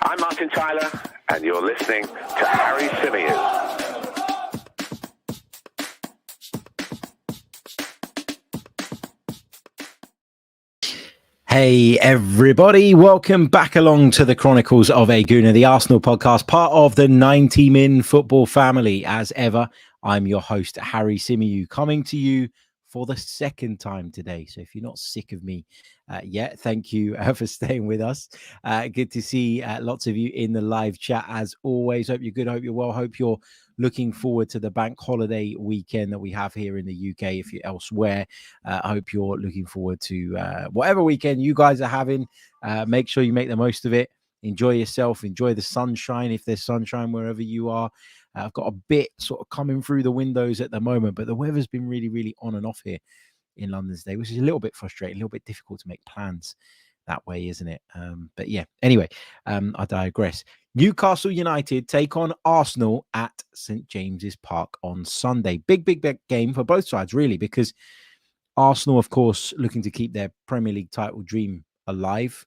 I'm Martin Tyler, and you're listening to Harry Symeou. Hey everybody, welcome back along to the Chronicles of a Gooner, the Arsenal podcast, part of the 90 Min football family. As ever, I'm your host, Harry Symeou, coming to you for the second time today. So if you're not sick of me yet, thank you for staying with us. Good to see lots of you in the live chat as always. Hope you're good, hope you're well, hope you're looking forward to the bank holiday weekend that we have here in the UK. If you're elsewhere, I hope you're looking forward to whatever weekend you guys are having. Make sure you make the most of it. Enjoy yourself. Enjoy the sunshine if there's sunshine wherever you are. I've got a bit sort of coming through the windows at the moment, but the weather's been really, really on and off here in London today, which is a little bit frustrating, a little bit difficult to make plans that way, isn't it? But yeah, anyway, I digress. Newcastle United take on Arsenal at St. James's Park on Sunday. Big game for both sides, really, because Arsenal, of course, looking to keep their Premier League title dream alive.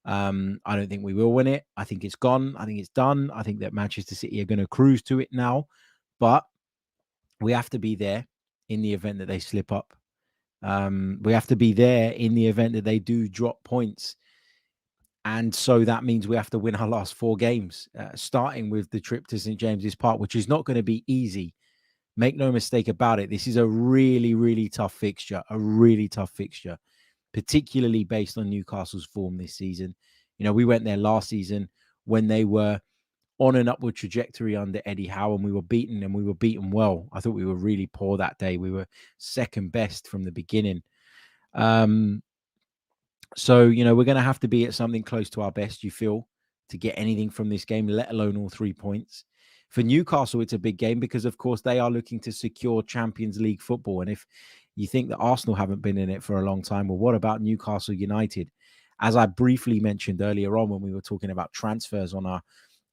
I don't think we will win it. I think it's gone. I think it's done. I think that Manchester City are going to cruise to it now. But we have to be there in the event that they slip up. We have to be there in the event that they do drop points. And so that means we have to win our last 4 games, starting with the trip to St. James's Park, which is not going to be easy. Make no mistake about it. This is a really, really tough fixture, particularly based on Newcastle's form this season. You know, we went there last season when they were on an upward trajectory under Eddie Howe, and we were beaten well. I thought we were really poor that day. We were second best from the beginning. So, you know, we're going to have to be at something close to our best, you feel, to get anything from this game, let alone all 3 points. For Newcastle, it's a big game because, of course, they are looking to secure Champions League football. And if you think that Arsenal haven't been in it for a long time, well, what about Newcastle United? As I briefly mentioned earlier on when we were talking about transfers on our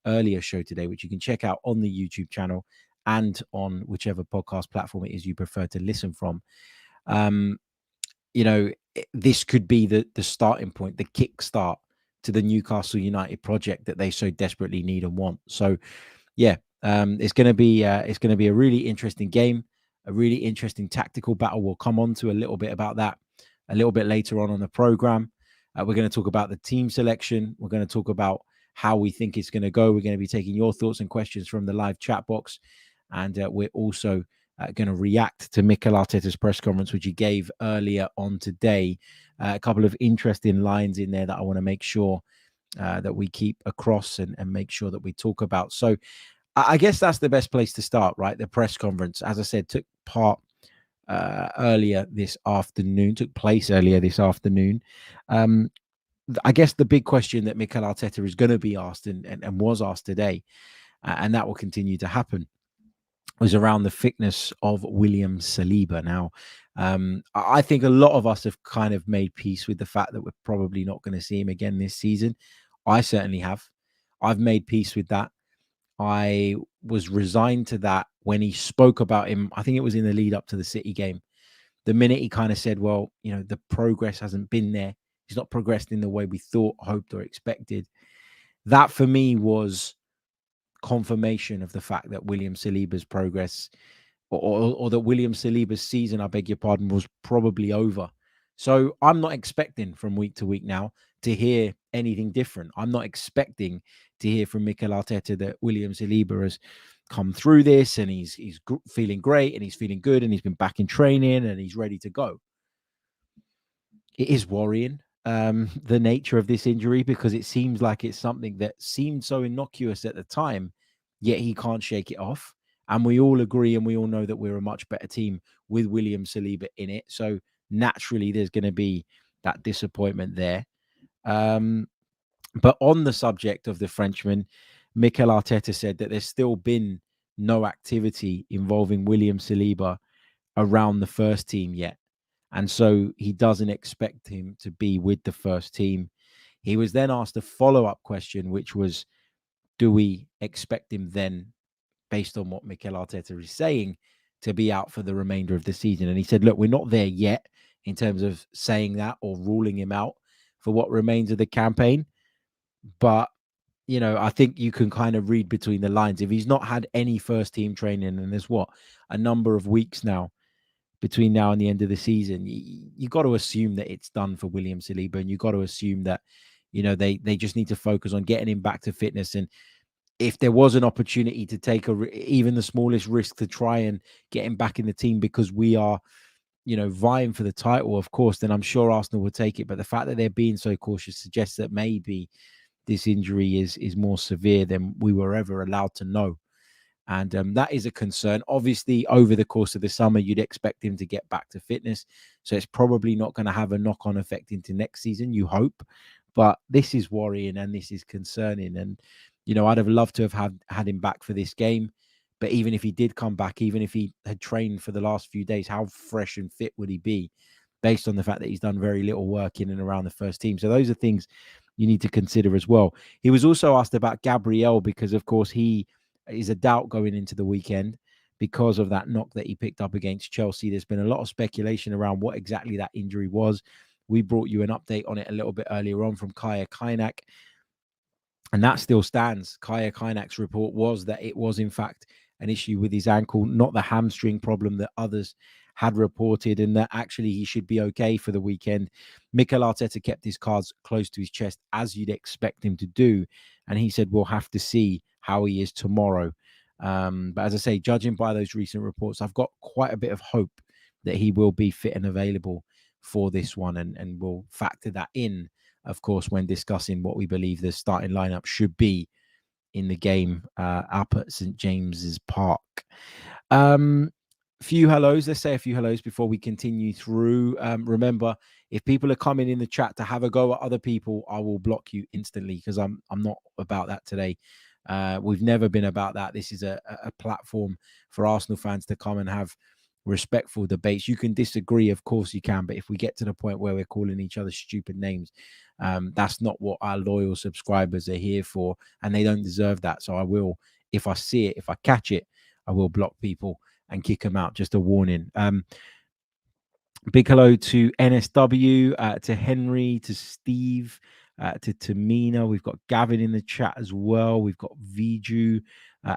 earlier show today, which you can check out on the YouTube channel and on whichever podcast platform it is you prefer to listen from. You know, this could be the starting point, the kickstart to the Newcastle United project that they so desperately need and want. So, yeah, it's going to be a really interesting game, a really interesting tactical battle. We'll come on to a little bit about that a little bit later on the program. We're going to talk about the team selection. We're going to talk about how we think it's going to go. We're going to be taking your thoughts and questions from the live chat box, and we're also going to react to Mikel Arteta's press conference, which he gave earlier on today. A couple of interesting lines in there that I want to make sure that we keep across and make sure that we talk about. So I guess that's the best place to start, right? The press conference, as I said, took place earlier this afternoon. I guess the big question that Mikel Arteta is going to be asked and was asked today, and that will continue to happen, was around the fitness of William Saliba. Now, I think a lot of us have kind of made peace with the fact that we're probably not going to see him again this season. I certainly have. I've made peace with that. I was resigned to that when he spoke about him. I think it was in the lead up to the City game. The minute he kind of said, well, you know, the progress hasn't been there. He's not progressed in the way we thought, hoped, or expected. That for me was confirmation of the fact that William Saliba's progress or that William Saliba's season, I beg your pardon, was probably over. So I'm not expecting from week to week now to hear anything different. I'm not expecting to hear from Mikel Arteta that William Saliba has come through this and he's feeling great and he's feeling good and he's been back in training and he's ready to go. It is worrying, the nature of this injury, because it seems like it's something that seemed so innocuous at the time, yet he can't shake it off. And we all agree and we all know that we're a much better team with William Saliba in it. So naturally, there's going to be that disappointment there. But on the subject of the Frenchman, Mikel Arteta said that there's still been no activity involving William Saliba around the first team yet. And so he doesn't expect him to be with the first team. He was then asked a follow-up question, which was, do we expect him then, based on what Mikel Arteta is saying, to be out for the remainder of the season? And he said, look, we're not there yet in terms of saying that or ruling him out for what remains of the campaign. But I think you can kind of read between the lines. If he's not had any first team training, and there's a number of weeks now between now and the end of the season, you got to assume that it's done for William Saliba, and you got to assume that they just need to focus on getting him back to fitness. And if there was an opportunity to take even the smallest risk to try and get him back in the team because we are vying for the title, of course, then I'm sure Arsenal would take it. But the fact that they're being so cautious suggests that maybe this injury is more severe than we were ever allowed to know. And that is a concern. Obviously, over the course of the summer, you'd expect him to get back to fitness. So it's probably not going to have a knock-on effect into next season, you hope. But this is worrying and this is concerning. And, I'd have loved to have had him back for this game. But even if he did come back, even if he had trained for the last few days, how fresh and fit would he be based on the fact that he's done very little work in and around the first team? So those are things you need to consider as well. He was also asked about Gabriel because, of course, he is a doubt going into the weekend because of that knock that he picked up against Chelsea. There's been a lot of speculation around what exactly that injury was. We brought you an update on it a little bit earlier on from Kaya Kainak, and that still stands. Kaya Kainak's report was that it was, in fact, an issue with his ankle, not the hamstring problem that others had reported, and that actually he should be okay for the weekend. Mikel Arteta kept his cards close to his chest, as you'd expect him to do, and he said we'll have to see how he is tomorrow. But as I say, judging by those recent reports, I've got quite a bit of hope that he will be fit and available for this one, and we'll factor that in, of course, when discussing what we believe the starting lineup should be in the game up at St. James's Park. Few hellos. Let's say a few hellos before we continue through. Remember, if people are coming in the chat to have a go at other people, I will block you instantly because I'm not about that today. We've never been about that. This is a platform for Arsenal fans to come and have respectful debates. You can disagree, of course you can, but if we get to the point where we're calling each other stupid names, that's not what our loyal subscribers are here for, and they don't deserve that. So I will, if I see it, if I catch it, I will block people and kick them out. Just a warning. Big hello to NSW, to Henry, to Steve, to Tamina. We've got Gavin in the chat as well. We've got Viju.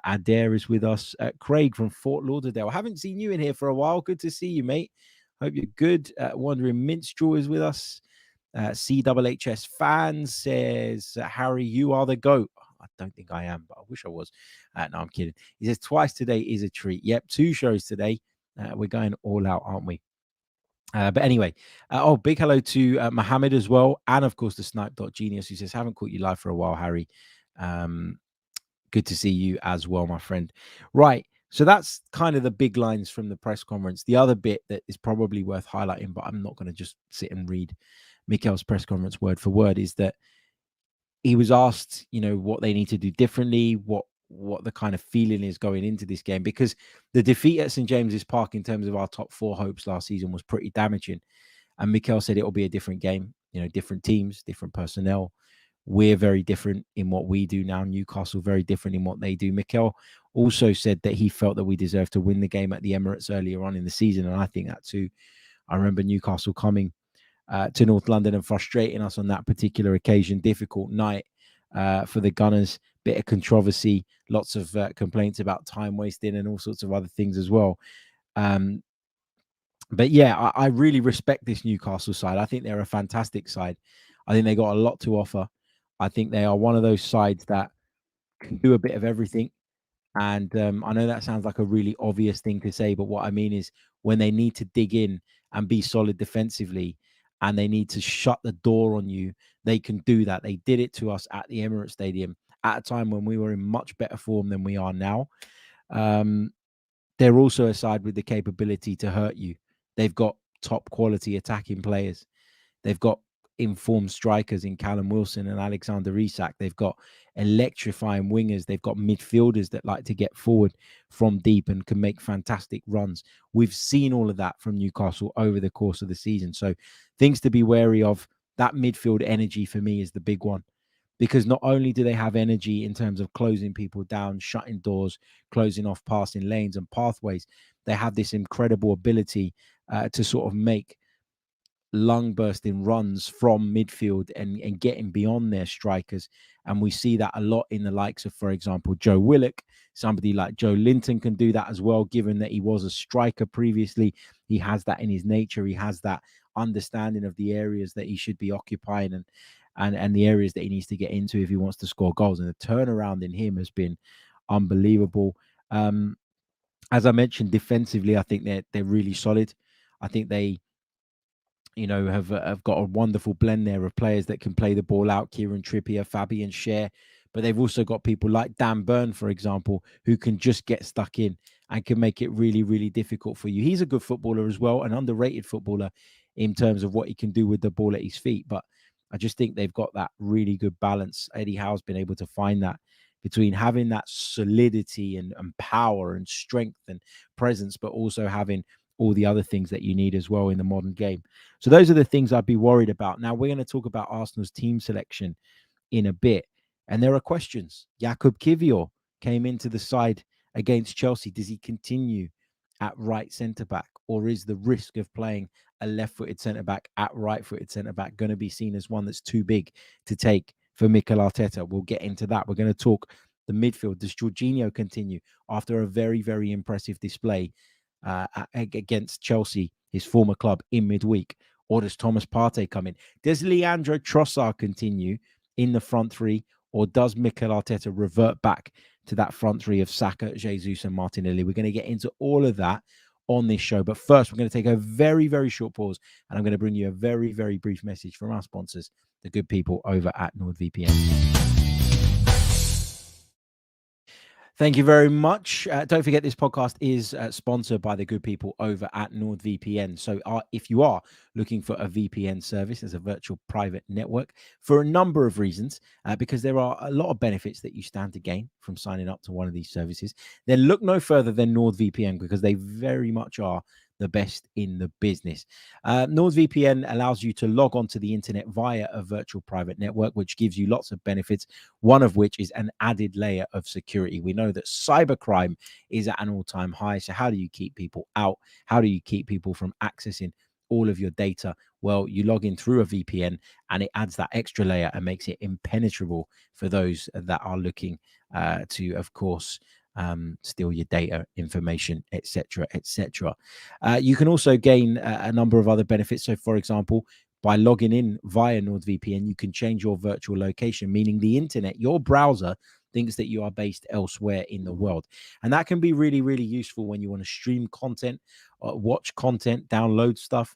Adair is with us. Craig from Fort Lauderdale. I haven't seen you in here for a while. Good to see you, mate. Hope you're good. Wandering Minstrel is with us. CWHS Fans says, Harry, you are the GOAT. I don't think I am, but I wish I was. No, I'm kidding. He says, twice today is a treat. Yep, 2 shows today. We're going all out, aren't we? But anyway, big hello to Mohammed as well. And of course, the Snipe.Genius, who says, haven't caught you live for a while, Harry. Good to see you as well, my friend. Right. So that's kind of the big lines from the press conference. The other bit that is probably worth highlighting, but I'm not going to just sit and read Mikel's press conference word for word, is that he was asked, what they need to do differently, what the kind of feeling is going into this game, because the defeat at St. James's Park in terms of our top 4 hopes last season was pretty damaging. And Mikel said it'll be a different game, different teams, different personnel. We're very different in what we do now. Newcastle very different in what they do. Mikel also said that he felt that we deserved to win the game at the Emirates earlier on in the season. And I think that too. I remember Newcastle coming to North London and frustrating us on that particular occasion. Difficult night for the Gunners. Bit of controversy, lots of complaints about time wasting and all sorts of other things as well. But yeah, I really respect this Newcastle side. I think they're a fantastic side. I think they got a lot to offer. I think they are one of those sides that can do a bit of everything. And I know that sounds like a really obvious thing to say, but what I mean is when they need to dig in and be solid defensively and they need to shut the door on you, they can do that. They did it to us at the Emirates Stadium at a time when we were in much better form than we are now. They're also a side with the capability to hurt you. They've got top quality attacking players. They've got informed strikers in Callum Wilson and Alexander Isak. They've got electrifying wingers. They've got midfielders that like to get forward from deep and can make fantastic runs. We've seen all of that from Newcastle over the course of the season. So things to be wary of. That midfield energy for me is the big one, because not only do they have energy in terms of closing people down, shutting doors, closing off passing lanes and pathways, they have this incredible ability to sort of make lung bursting runs from midfield and getting beyond their strikers. And we see that a lot in the likes of, for example, Joe Willock. Somebody like Joe Linton can do that as well, given that he was a striker previously. He has that in his nature. He has that understanding of the areas that he should be occupying and the areas that he needs to get into if he wants to score goals. And the turnaround in him has been unbelievable. As I mentioned, defensively, I think they're really solid. I think they have got a wonderful blend there of players that can play the ball out. Kieran Trippier, Fabian Schär, but they've also got people like Dan Burn, for example, who can just get stuck in and can make it really, really difficult for you. He's a good footballer as well, an underrated footballer in terms of what he can do with the ball at his feet. But I just think they've got that really good balance. Eddie Howe's been able to find that between having that solidity and power and strength and presence, but also having all the other things that you need as well in the modern game. So those are the things I'd be worried about. Now we're going to talk about Arsenal's team selection in a bit. And there are questions. Jakub Kiwior came into the side against Chelsea. Does he continue at right centre-back? Or is the risk of playing a left-footed centre-back at right-footed centre-back going to be seen as one that's too big to take for Mikel Arteta? We'll get into that. We're going to talk the midfield. Does Jorginho continue after a very, very impressive display against Chelsea, his former club, in midweek? Or does Thomas Partey come in? Does Leandro Trossard continue in the front three? Or does Mikel Arteta revert back to that front three of Saka, Jesus and Martinelli? We're going to get into all of that on this show. But first, we're going to take a very, very short pause. And I'm going to bring you a very, very brief message from our sponsors, the good people over at NordVPN. Thank you very much. Don't forget, this podcast is sponsored by the good people over at NordVPN. So if you are looking for a VPN service as a virtual private network, for a number of reasons, because there are a lot of benefits that you stand to gain from signing up to one of these services, then look no further than NordVPN, because they very much are the best in the business. NordVPN allows you to log onto the internet via a virtual private network, which gives you lots of benefits, one of which is an added layer of security. We know that cybercrime is at an all-time high. So how do you keep people out? How do you keep people from accessing all of your data? Well, you log in through a VPN and it adds that extra layer and makes it impenetrable for those that are looking to, of course, steal your data, information, etc., etc. You can also gain a number of other benefits. So, for example, by logging in via NordVPN, you can change your virtual location, meaning the internet, your browser, thinks that you are based elsewhere in the world. And that can be really, really useful when you want to stream content, watch content, download stuff,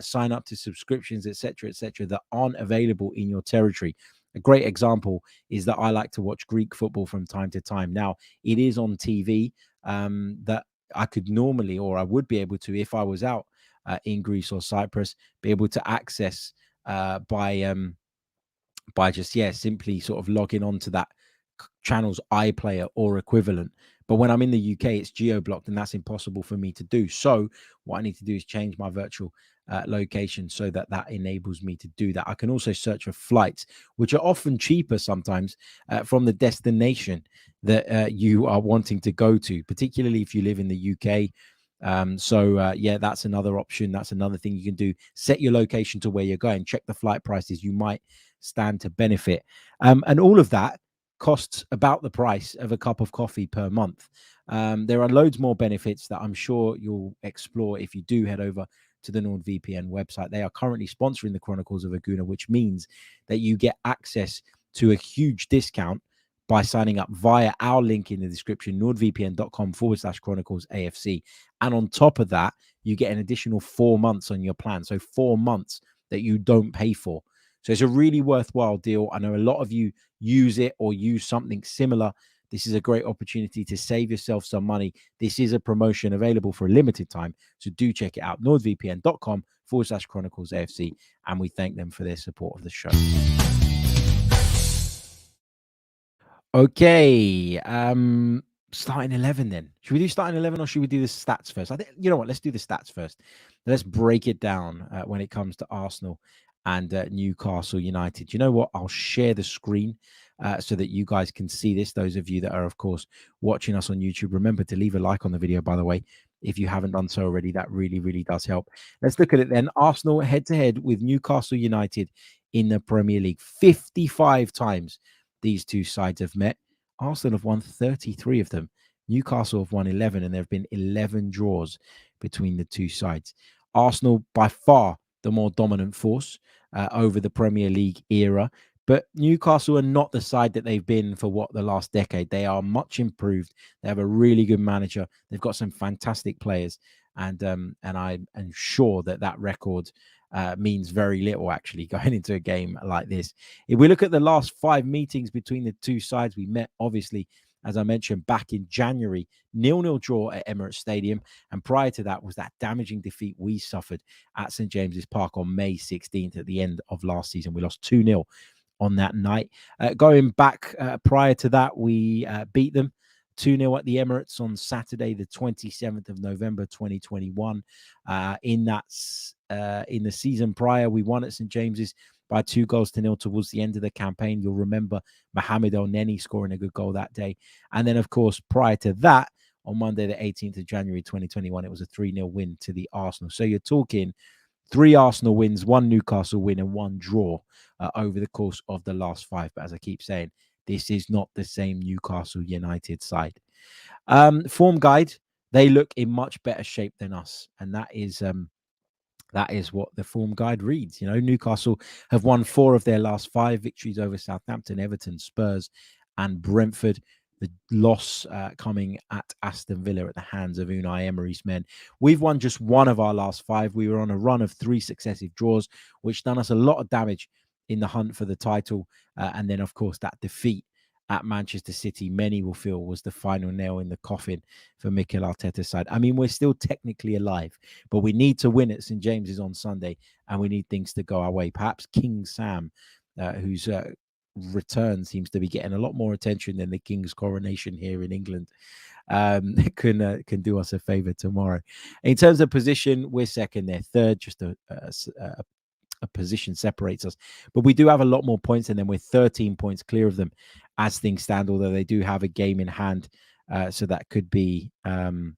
sign up to subscriptions, etc., that aren't available in your territory. A great example is that I like to watch Greek football from time to time. Now, it is on TV that I could normally, or I would be able to, if I was out in Greece or Cyprus, be able to access by just, simply sort of logging on to that channel's iPlayer or equivalent. But when I'm in the UK, it's geo-blocked, and that's impossible for me to do. So what I need to do is change my virtual location so that enables me to do that. I can also search for flights, which are often cheaper sometimes from the destination that you are wanting to go to, particularly if you live in the UK. That's another option. That's another thing you can do. Set your location to where you're going. Check the flight prices. You might stand to benefit. And all of that costs about the price of a cup of coffee per month. There are loads more benefits that I'm sure you'll explore if you do head over to the NordVPN website. They are currently sponsoring the Chronicles of a Gooner, which means that you get access to a huge discount by signing up via our link in the description, nordvpn.com/Chronicles AFC. And on top of that, you get an additional 4 months on your plan. So 4 months that you don't pay for. So it's a really worthwhile deal. I know a lot of you use it or use something similar. This is a great opportunity to save yourself some money. This is a promotion available for a limited time. So do check it out, nordvpn.com/Chronicles AFC. And we thank them for their support of the show. Okay. Starting 11 then. Should we do starting 11 or should we do the stats first? I think, you know what? Let's do the stats first. Let's break it down when it comes to Arsenal and Newcastle United. You know what? I'll share the screen so that you guys can see this. Those of you that are, of course, watching us on YouTube, remember to leave a like on the video, by the way. If you haven't done so already, that really, really does help. Let's look at it then. Arsenal head-to-head with Newcastle United in the Premier League. 55 times these two sides have met. Arsenal have won 33 of them. Newcastle have won 11, and there have been 11 draws between the two sides. Arsenal, by far, the more dominant force over the Premier League era. But Newcastle are not the side that they've been for the last decade. They are much improved. They have a really good manager. They've got some fantastic players, and I'm sure that record means very little actually going into a game like this. If we look at the last 5 meetings between the two sides, we met obviously, as I mentioned, back in January, 0-0 draw at Emirates Stadium. And prior to that was that damaging defeat we suffered at St. James's Park on May 16th at the end of last season. We lost 2-0 on that night. Going back prior to that, we beat them 2-0 at the Emirates on Saturday, the 27th of November, 2021. In the season prior, we won at St. James's by 2-0 towards the end of the campaign. You'll remember Mohamed El Neni scoring a good goal that day. And then, of course, prior to that, on Monday, the 18th of January, 2021, it was a 3-0 win to the Arsenal. So you're talking 3 Arsenal wins, 1 Newcastle win, and 1 draw over the course of the last 5. But as I keep saying, this is not the same Newcastle United side. Form guide, they look in much better shape than us. And that is what the form guide reads. You know, Newcastle have won 4 of their last 5 victories over Southampton, Everton, Spurs, and Brentford. The loss coming at Aston Villa at the hands of Unai Emery's men. We've won just 1 of our last 5. We were on a run of 3 successive draws, which done us a lot of damage in the hunt for the title. And then, of course, that defeat at Manchester City, many will feel was the final nail in the coffin for Mikel Arteta's side. I mean, we're still technically alive, but we need to win at St. James's on Sunday, and we need things to go our way. Perhaps King Sam, whose return seems to be getting a lot more attention than the King's coronation here in England, can do us a favor tomorrow. In terms of position, we're second, they're third, just a position separates us, but we do have a lot more points, and then we're 13 points clear of them as things stand, although they do have a game in hand, so that could be that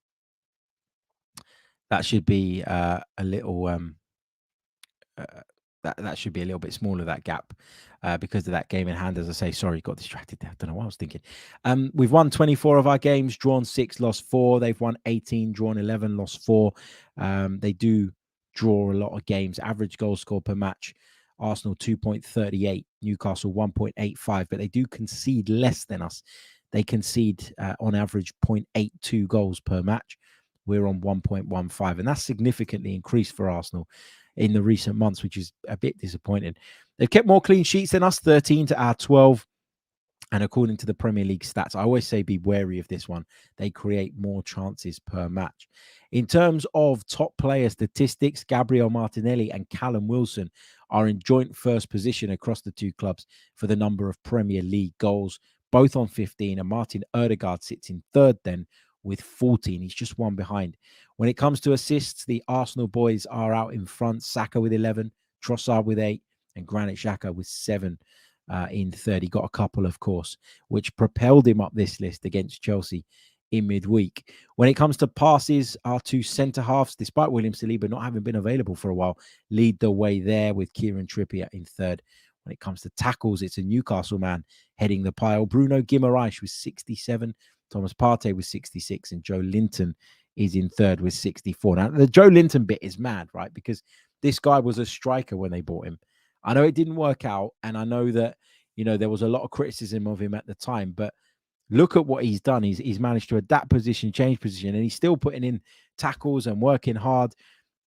should be a little that should be a little bit smaller, that gap, because of that game in hand. As I say, sorry, got distracted there. I don't know what I was thinking. We've won 24 of our games, drawn 6, lost 4. They've won 18, drawn 11, lost 4. They do draw a lot of games. Average goal score per match, Arsenal 2.38, Newcastle 1.85, but they do concede less than us. They concede on average 0.82 goals per match. We're on 1.15, and that's significantly increased for Arsenal in the recent months, which is a bit disappointing. They've kept more clean sheets than us, 13 to our 12. And according to the Premier League stats, I always say be wary of this one. They create more chances per match. In terms of top player statistics, Gabriel Martinelli and Callum Wilson are in joint first position across the two clubs for the number of Premier League goals, both on 15. And Martin Ødegaard sits in third then with 14. He's just 1 behind. When it comes to assists, the Arsenal boys are out in front. Saka with 11, Trossard with 8, and Granit Xhaka with 7 in third. He got a couple, of course, which propelled him up this list against Chelsea in midweek. When it comes to passes, our 2 centre halves, despite William Saliba not having been available for a while, lead the way there with Kieran Trippier in third. When it comes to tackles, it's a Newcastle man heading the pile. Bruno Guimaraes with 67, Thomas Partey with 66, and Joe Linton is in third with 64. Now, the Joe Linton bit is mad, right? Because this guy was a striker when they bought him. I know it didn't work out, and I know that, you know, there was a lot of criticism of him at the time, but look at what he's done. He's managed to adapt position, change position, and he's still putting in tackles and working hard.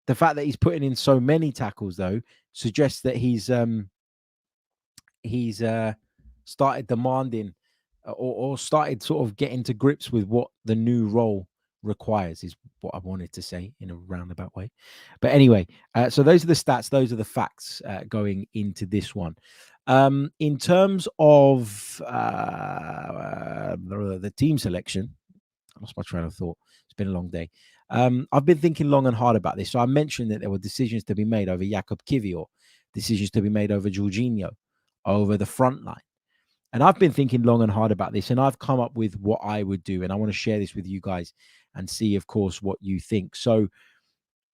The fact that he's putting in so many tackles, though, suggests that he's started demanding or started sort of getting to grips with what the new role requires, is what I wanted to say in a roundabout way. But anyway, so those are the stats, those are the facts going into this one. In terms of the team selection, I lost my train of thought. It's been a long day. I've been thinking long and hard about this. So I mentioned that there were decisions to be made over Jakub Kiwior, decisions to be made over Jorginho, over the front line. And I've been thinking long and hard about this, and I've come up with what I would do. And I want to share this with you guys and see, of course, what you think. So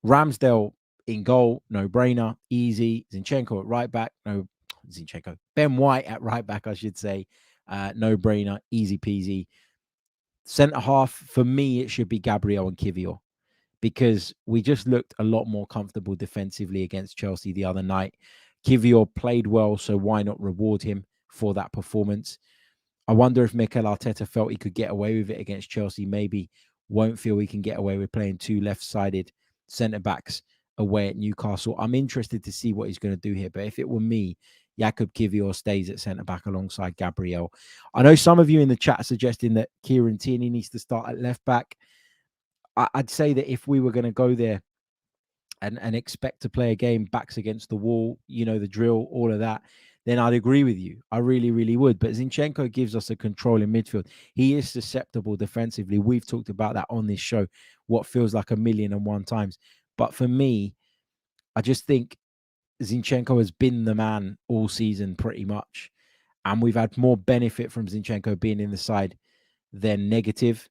Ramsdale in goal, no brainer, easy. Zinchenko at right back, no, Zinchenko. Ben White at right back, I should say, no brainer, easy peasy. Centre half, for me, it should be Gabriel and Kivior, because we just looked a lot more comfortable defensively against Chelsea the other night. Kivior played well, so why not reward him for that performance? I wonder if Mikel Arteta felt he could get away with it against Chelsea. Maybe won't feel he can get away with playing two left-sided centre-backs away at Newcastle. I'm interested to see what he's going to do here. But if it were me, Jakub Kivior stays at centre-back alongside Gabriel. I know some of you in the chat are suggesting that Kieran Tierney needs to start at left-back. I'd say that if we were going to go there and expect to play a game backs against the wall, you know, the drill, all of that, then I'd agree with you. I really, really would. But Zinchenko gives us a control in midfield. He is susceptible defensively. We've talked about that on this show, what feels like 1,000,001 times. But for me, I just think Zinchenko has been the man all season pretty much. And we've had more benefit from Zinchenko being in the side than negative.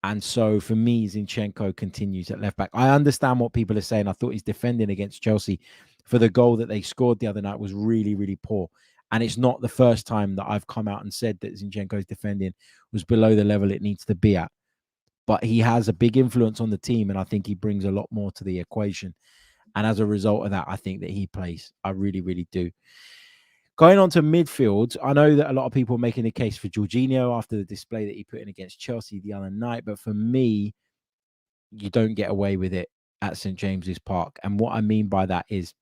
And so for me, Zinchenko continues at left back. I understand what people are saying. I thought his defending against Chelsea for the goal that they scored the other night was really, really poor. And it's not the first time that I've come out and said that Zinchenko's defending was below the level it needs to be at. But he has a big influence on the team, and I think he brings a lot more to the equation. And as a result of that, I think that he plays. I really, really do. Going on to midfield, I know that a lot of people are making a case for Jorginho after the display that he put in against Chelsea the other night. But for me, you don't get away with it at St. James's Park. And what I mean by that is,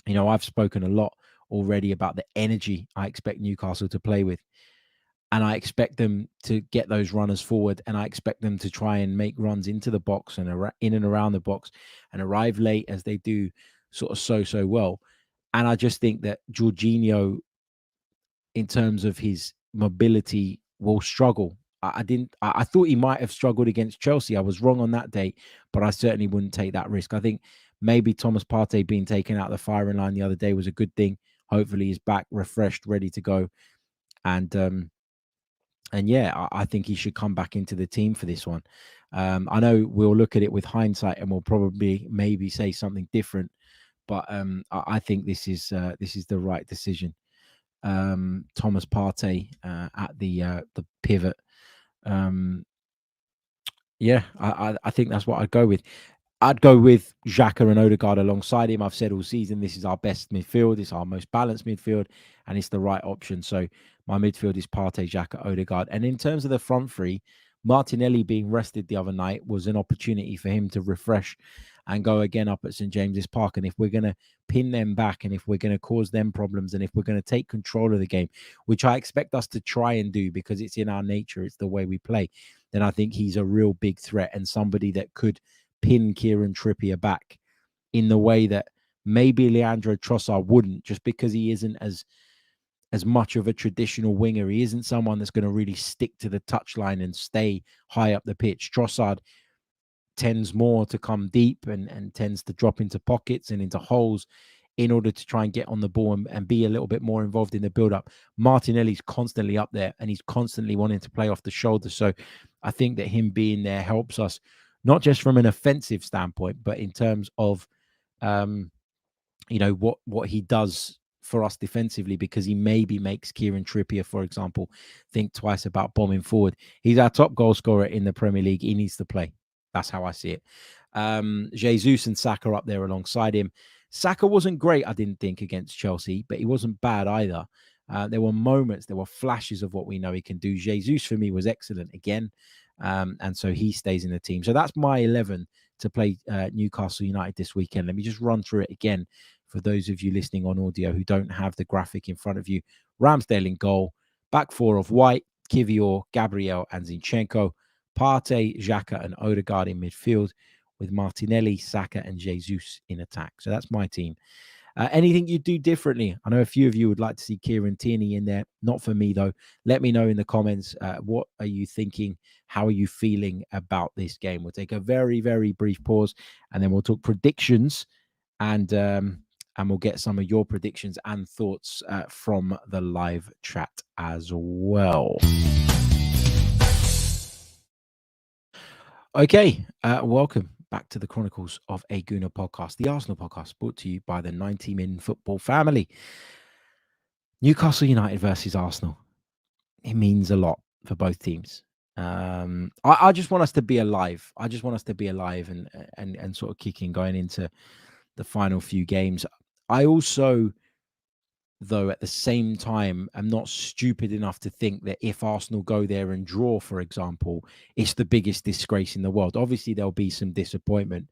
you know, I've spoken a lot already about the energy I expect Newcastle to play with. And I expect them to get those runners forward. And I expect them to try and make runs into the box and in and around the box and arrive late as they do sort of so well. And I just think that Jorginho, in terms of his mobility, will struggle. I thought he might have struggled against Chelsea. I was wrong on that date, but I certainly wouldn't take that risk. I think maybe Thomas Partey being taken out of the firing line the other day was a good thing. Hopefully he's back, refreshed, ready to go. And yeah, I think he should come back into the team for this one. I know we'll look at it with hindsight and we'll probably maybe say something different, but I think this is the right decision. Thomas Partey at the pivot. Yeah, I think that's what I'd go with. I'd go with Xhaka and Odegaard alongside him. I've said all season, this is our best midfield. It's our most balanced midfield, and it's the right option. So my midfield is Partey, Xhaka, Odegaard. And in terms of the front three, Martinelli being rested the other night was an opportunity for him to refresh and go again up at St. James's Park. And if we're going to pin them back, and if we're going to cause them problems, and if we're going to take control of the game, which I expect us to try and do because it's in our nature, it's the way we play, then I think he's a real big threat and somebody that could pin Kieran Trippier back in the way that maybe Leandro Trossard wouldn't, just because he isn't as much of a traditional winger. He isn't someone that's going to really stick to the touchline and stay high up the pitch. Trossard tends more to come deep and tends to drop into pockets and into holes in order to try and get on the ball and be a little bit more involved in the build-up. Martinelli's constantly up there and he's constantly wanting to play off the shoulder. So I think that him being there helps us, not just from an offensive standpoint, but in terms of, you know, what he does for us defensively, because he maybe makes Kieran Trippier, for example, think twice about bombing forward. He's our top goal scorer in the Premier League. He needs to play. That's how I see it. Jesus and Saka up there alongside him. Saka wasn't great, I didn't think, against Chelsea, but he wasn't bad either. There were moments, there were flashes of what we know he can do. Jesus, for me, was excellent again. And so he stays in the team. So that's my 11 to play Newcastle United this weekend. Let me just run through it again for those of you listening on audio who don't have the graphic in front of you. Ramsdale in goal, back four of White, Kivior, Gabriel, and Zinchenko. Partey, Xhaka, and Odegaard in midfield, with Martinelli, Saka, and Jesus in attack. So that's my team. Anything you do differently? I know a few of you would like to see Kieran Tierney in there. Not for me, though. Let me know in the comments. What are you thinking? How are you feeling about this game? We'll take a very, very brief pause, and then we'll talk predictions and and we'll get some of your predictions and thoughts from the live chat as well. Okay, welcome back to the Chronicles of a Gooner podcast, the Arsenal podcast, brought to you by the 90-Min Football family. Newcastle United versus Arsenal. It means a lot for both teams. I just want us to be alive. I just want us to be alive and sort of kicking going into the final few games. I also, though, at the same time, I'm not stupid enough to think that if Arsenal go there and draw, for example, it's the biggest disgrace in the world. Obviously, there'll be some disappointment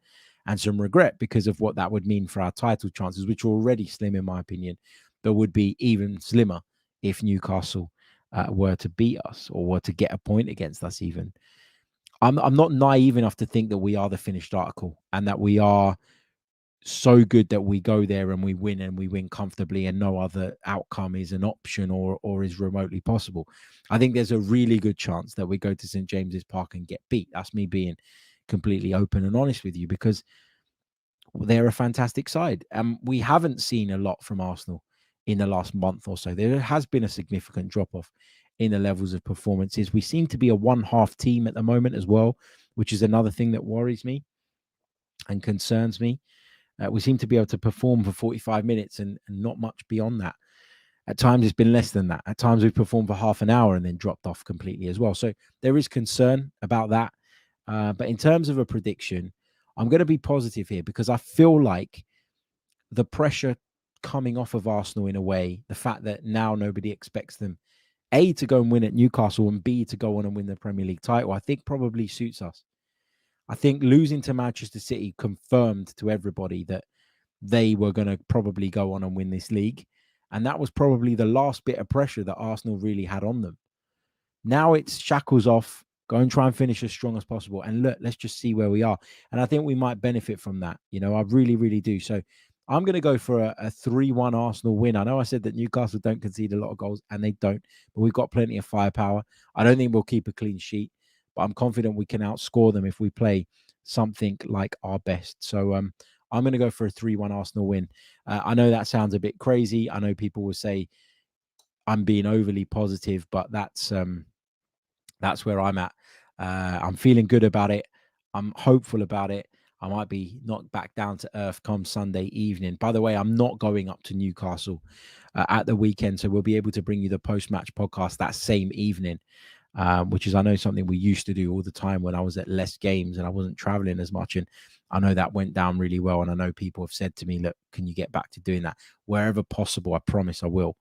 and some regret because of what that would mean for our title chances, which are already slim, in my opinion, but would be even slimmer if Newcastle were to beat us or were to get a point against us even. I'm not naive enough to think that we are the finished article and that we are so good that we go there and we win comfortably and no other outcome is an option or is remotely possible. I think there's a really good chance that we go to St. James's Park and get beat. That's me being completely open and honest with you, because they're a fantastic side. And we haven't seen a lot from Arsenal in the last month or so. There has been a significant drop-off in the levels of performances. We seem to be a one-half team at the moment as well, which is another thing that worries me and concerns me. We seem to be able to perform for 45 minutes and not much beyond that. At times, it's been less than that. At times, we've performed for half an hour and then dropped off completely as well. So there is concern about that. But in terms of a prediction, I'm going to be positive here because I feel like the pressure coming off of Arsenal in a way, the fact that now nobody expects them, A, to go and win at Newcastle and B, to go on and win the Premier League title, I think probably suits us. I think losing to Manchester City confirmed to everybody that they were going to probably go on and win this league. And that was probably the last bit of pressure that Arsenal really had on them. Now it's shackles off, go and try and finish as strong as possible. And look, let's just see where we are. And I think we might benefit from that. You know, I really, really do. So I'm going to go for a 3-1 Arsenal win. I know I said that Newcastle don't concede a lot of goals, and they don't. But we've got plenty of firepower. I don't think we'll keep a clean sheet, but I'm confident we can outscore them if we play something like our best. So I'm going to go for a 3-1 Arsenal win. I know that sounds a bit crazy. I know people will say I'm being overly positive, but that's where I'm at. I'm feeling good about it. I'm hopeful about it. I might be knocked back down to earth come Sunday evening. By the way, I'm not going up to Newcastle at the weekend, so we'll be able to bring you the post-match podcast that same evening, which is, I know, something we used to do all the time when I was at less games and I wasn't traveling as much. And I know that went down really well. And I know people have said to me, look, can you get back to doing that? Wherever possible, I promise I will.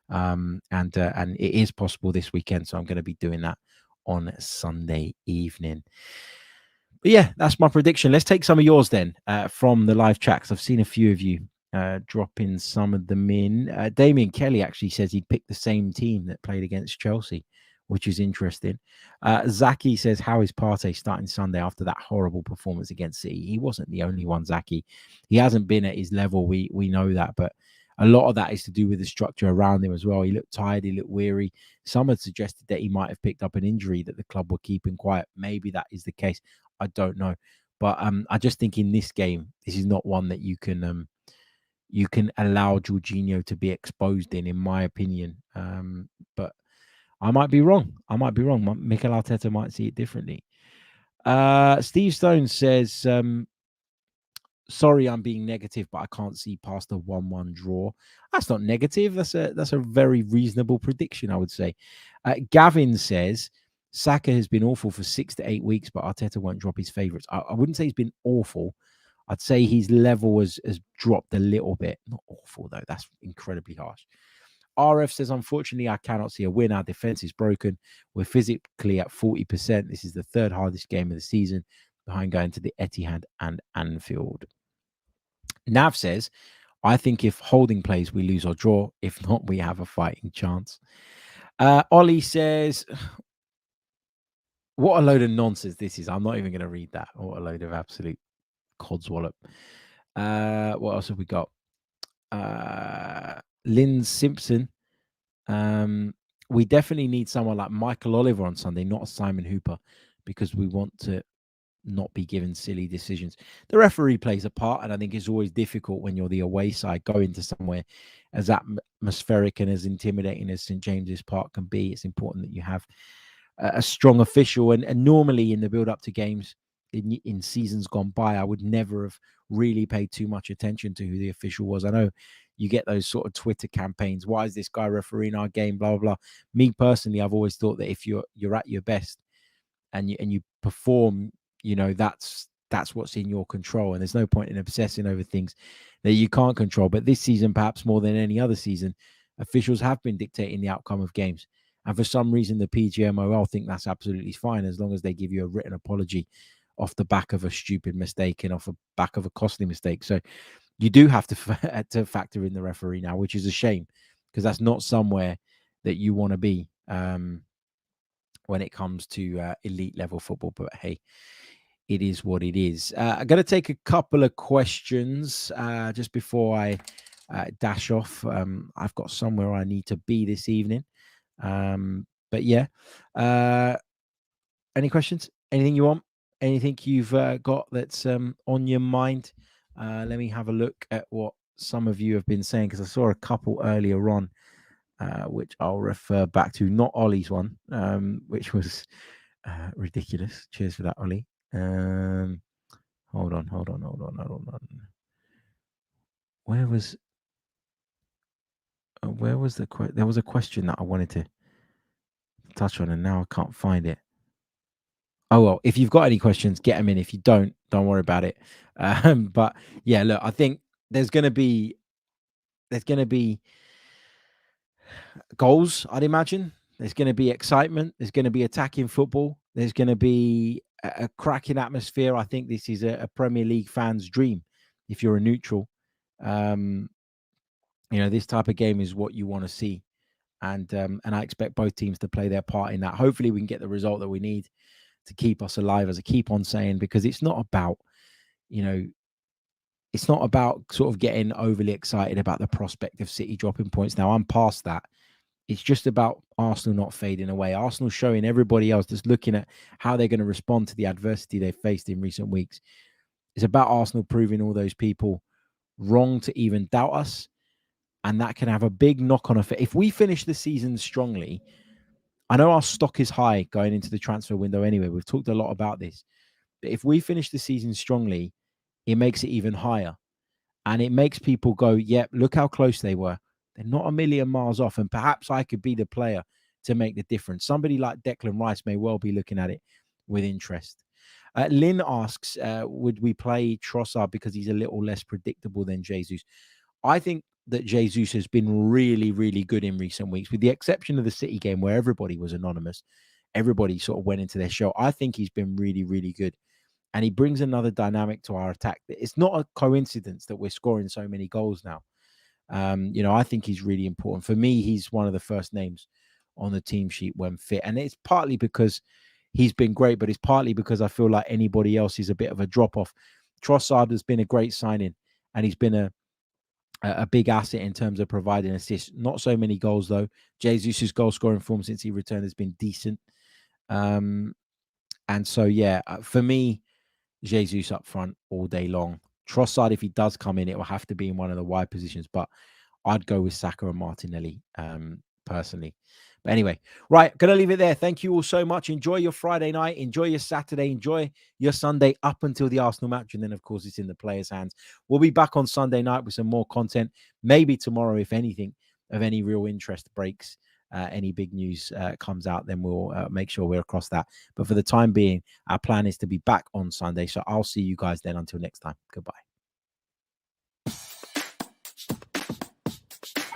And it is possible this weekend. So I'm going to be doing that on Sunday evening. But yeah, that's my prediction. Let's take some of yours then from the live chat, because I've seen a few of you dropping some of them in. Damien Kelly actually says he'd picked the same team that played against Chelsea, which is interesting. Zaki says, how is Partey starting Sunday after that horrible performance against City? He wasn't the only one, Zaki. He hasn't been at his level. We know that, but a lot of that is to do with the structure around him as well. He looked tired. He looked weary. Some had suggested that he might have picked up an injury that the club were keeping quiet. Maybe that is the case. I don't know. But I just think in this game, this is not one that you can allow Jorginho to be exposed in my opinion. But I might be wrong. Mikel Arteta might see it differently. Steve Stone says, sorry, I'm being negative, but I can't see past a 1-1 draw. That's not negative. That's a very reasonable prediction, I would say. Gavin says, Saka has been awful for 6 to 8 weeks, but Arteta won't drop his favourites. I wouldn't say he's been awful. I'd say his level has dropped a little bit. Not awful, though. That's incredibly harsh. RF says, unfortunately, I cannot see a win. Our defence is broken. We're physically at 40%. This is the third hardest game of the season, behind going to the Etihad and Anfield. Nav says, I think if Holding plays, we lose or draw. If not, we have a fighting chance. Ollie says, what a load of nonsense this is. I'm not even going to read that. What a load of absolute codswallop. What else have we got? Lynn Simpson. We definitely need someone like Michael Oliver on Sunday, not a Simon Hooper, because we want to not be given silly decisions. The referee plays a part, and I think it's always difficult when you're the away side going to somewhere as atmospheric and as intimidating as St James's Park can be. It's important that you have a strong official, and normally in the build up to games in seasons gone by, I would never have really paid too much attention to who the official was. I know you get those sort of Twitter campaigns. Why is this guy refereeing our game? Blah, blah, blah. Me personally, I've always thought that if you're at your best and you perform, that's what's in your control. And there's no point in obsessing over things that you can't control. But this season, perhaps more than any other season, officials have been dictating the outcome of games. And for some reason, the PGMOL think that's absolutely fine as long as they give you a written apology off the back of a stupid mistake and off the back of a costly mistake. So you do have to factor in the referee now, which is a shame because that's not somewhere that you want to be when it comes to elite level football. But hey, it is what it is. I'm going to take a couple of questions just before I dash off. I've got somewhere I need to be this evening. But yeah, any questions? Anything you want? Anything you've got that's on your mind? Let me have a look at what some of you have been saying, because I saw a couple earlier on, which I'll refer back to. Not Ollie's one, which was ridiculous. Cheers for that, Ollie. Hold on. Where was there was a question that I wanted to touch on, and now I can't find it. Oh, well, if you've got any questions, get them in. If you don't worry about it. But yeah, look, I think there's going to be goals, I'd imagine. There's going to be excitement. There's going to be attacking football. There's going to be a cracking atmosphere. I think this is a Premier League fan's dream. If you're a neutral, this type of game is what you want to see. And I expect both teams to play their part in that. Hopefully we can get the result that we need to keep us alive, as I keep on saying, because it's not about, it's not about sort of getting overly excited about the prospect of City dropping points. Now, I'm past that. It's just about Arsenal not fading away. Arsenal showing everybody else that's looking at how they're going to respond to the adversity they've faced in recent weeks. It's about Arsenal proving all those people wrong to even doubt us. And that can have a big knock-on effect. If we finish the season strongly, I know our stock is high going into the transfer window anyway. We've talked a lot about this. But if we finish the season strongly, it makes it even higher. And it makes people go, yep, look how close they were. They're not a million miles off. And perhaps I could be the player to make the difference. Somebody like Declan Rice may well be looking at it with interest. Lynn asks, would we play Trossard because he's a little less predictable than Jesus? I think that Jesus has been really, really good in recent weeks, with the exception of the City game where everybody was anonymous. Everybody sort of went into their show. I think he's been really, really good. And he brings another dynamic to our attack. It's not a coincidence that we're scoring so many goals now. I think he's really important. For me, he's one of the first names on the team sheet when fit. And it's partly because he's been great, but it's partly because I feel like anybody else is a bit of a drop-off. Trossard has been a great signing, and he's been a big asset in terms of providing assists. Not so many goals, though. Jesus' goal-scoring form since he returned has been decent. And so, yeah, for me, Jesus up front all day long. Trossard, if he does come in, it will have to be in one of the wide positions, but I'd go with Saka and Martinelli personally. But anyway, right, going to leave it there. Thank you all so much. Enjoy your Friday night. Enjoy your Saturday. Enjoy your Sunday up until the Arsenal match. And then, of course, it's in the players' hands. We'll be back on Sunday night with some more content. Maybe tomorrow, if anything of any real interest breaks, any big news comes out, then we'll make sure we're across that. But for the time being, our plan is to be back on Sunday. So I'll see you guys then. Until next time. Goodbye.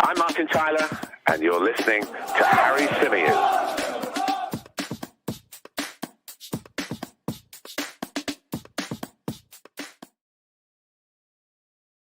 I'm Martin Tyler, and you're listening to Harry Symeou.